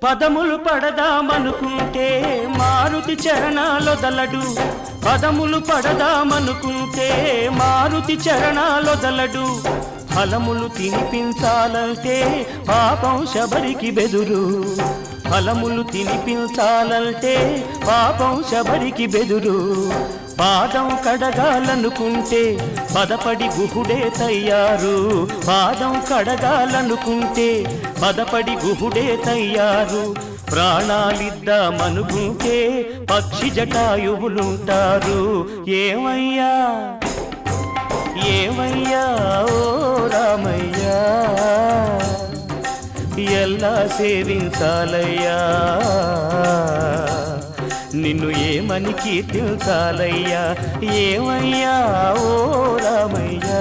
పదములు పడదామనుకుంటే మారుతి చరణాలొదలడు పదములు పడదామనుకుంటే మారుతి చరణాలొదలడు ఫలములు తినిపించాలంటే పాపం శబరికి బెదురు ఫలములు తినిపించాలంటే పాపం శబరికి బెదురు పాదం కడగాలనుకుంటే పదపడి గుహుడే తయ్యారు పాదం కడగాలనుకుంటే పదపడి గుహుడే తయ్యారు ప్రాణాలిద్దామనుకుంటే పక్షి జటాయువులుంటారు ఏమయ్యా ఏమయ్యా ఓ రామయ్యా ఎలా సేవించాలయ్యా నిన్ను ఏమని కీర్తించాలయ్యా ఏమయ్యా ఓ రామయ్యా